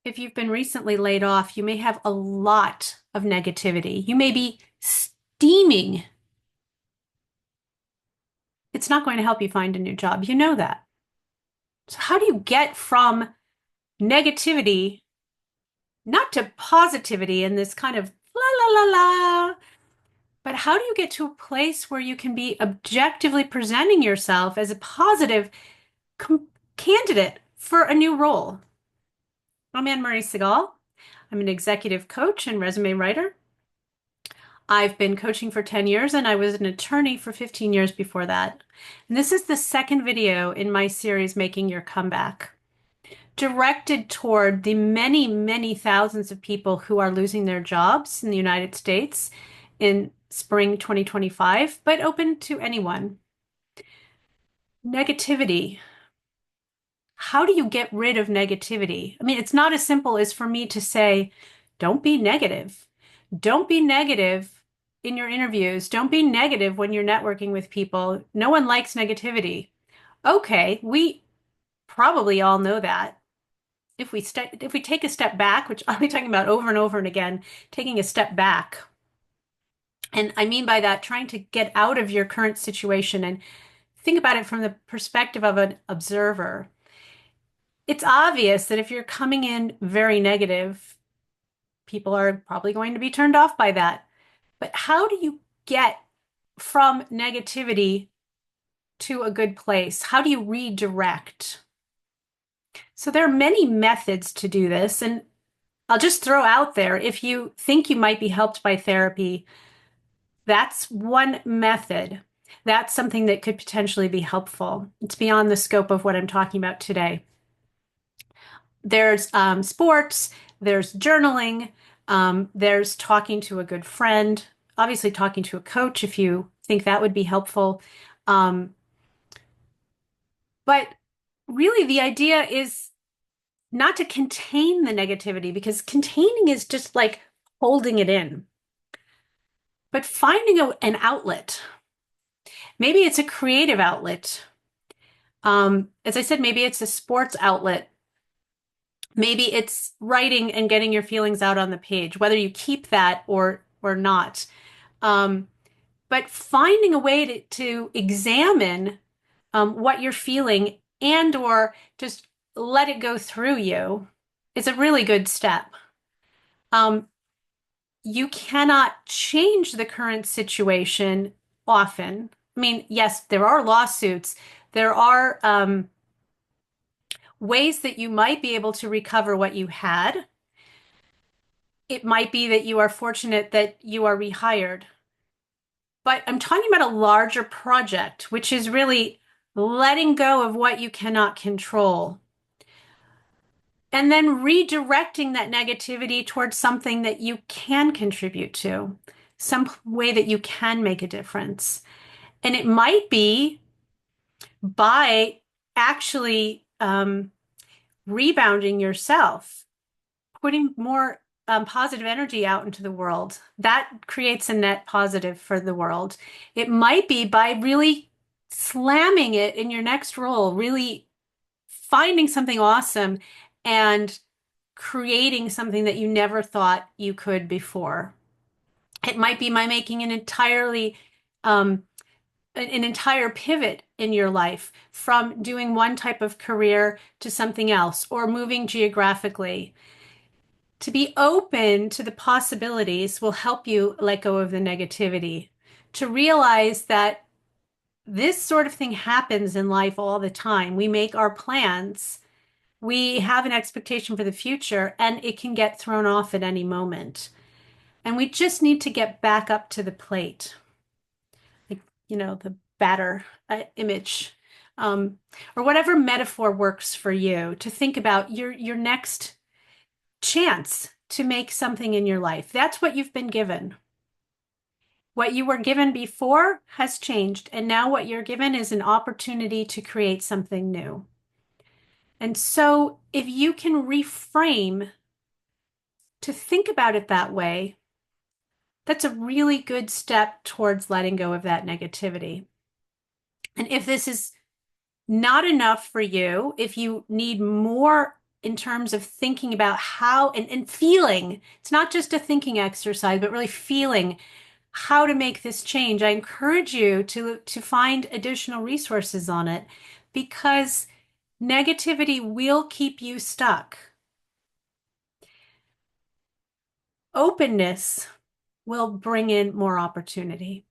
If you've been recently laid off, you may have a lot of negativity. You may be steaming. It's not going to help you find a new job. You know that. So how do you get from negativity, not to positivity and this kind of la la la la, but how do you get to a place where you can be objectively presenting yourself as a positive candidate for a new role? I'm Anne-Marie Segal. I'm an executive coach and resume writer. I've been coaching for 10 years and I was an attorney for 15 years before that. And this is the second video in my series, Making Your Comeback, directed toward the many, many thousands of people who are losing their jobs in the United States in spring 2025, but open to anyone. Negativity. How do you get rid of negativity? I mean, it's not as simple as for me to say, don't be negative. Don't be negative in your interviews. Don't be negative when you're networking with people. No one likes negativity. Okay, we probably all know that. If we take a step back, which I'll be talking about over and over and again, taking a step back. And I mean by that, trying to get out of your current situation and think about it from the perspective of an observer. It's obvious that if you're coming in very negative, people are probably going to be turned off by that. But how do you get from negativity to a good place? How do you redirect? So there are many methods to do this. And I'll just throw out there, if you think you might be helped by therapy, that's one method. That's something that could potentially be helpful. It's beyond the scope of what I'm talking about today. There's sports, there's journaling, there's talking to a good friend, obviously talking to a coach if you think that would be helpful. But really, the idea is not to contain the negativity because containing is just like holding it in, but finding an outlet. Maybe it's a creative outlet. As I said, maybe it's a sports outlet. Maybe it's writing and getting your feelings out on the page, whether you keep that or not. But finding a way to examine what you're feeling and or just let it go through you is a really good step. You cannot change the current situation often. I mean, yes, there are lawsuits. There are ways that you might be able to recover what you had. It might be that you are fortunate that you are rehired. But I'm talking about a larger project, which is really letting go of what you cannot control and then redirecting that negativity towards something that you can contribute to, some way that you can make a difference. And it might be by actually rebounding yourself, putting more positive energy out into the world. That creates a net positive for the world. It might be by really slamming it in your next role, really finding something awesome and creating something that you never thought you could before. It might be by making an entire pivot in your life from doing one type of career to something else or moving geographically. To be open to the possibilities will help you let go of the negativity. To realize that this sort of thing happens in life all the time. We make our plans, we have an expectation for the future, and it can get thrown off at any moment. And we just need to get back up to the plate. Like, the batter image, or whatever metaphor works for you, to think about your next chance to make something in your life. That's what you've been given. What you were given before has changed, and now what you're given is an opportunity to create something new. And so if you can reframe to think about it that way, that's a really good step towards letting go of that negativity. And if this is not enough for you, if you need more in terms of thinking about how and feeling. It's not just a thinking exercise, but really feeling how to make this change. I encourage you to find additional resources on it because negativity will keep you stuck. Openness will bring in more opportunity.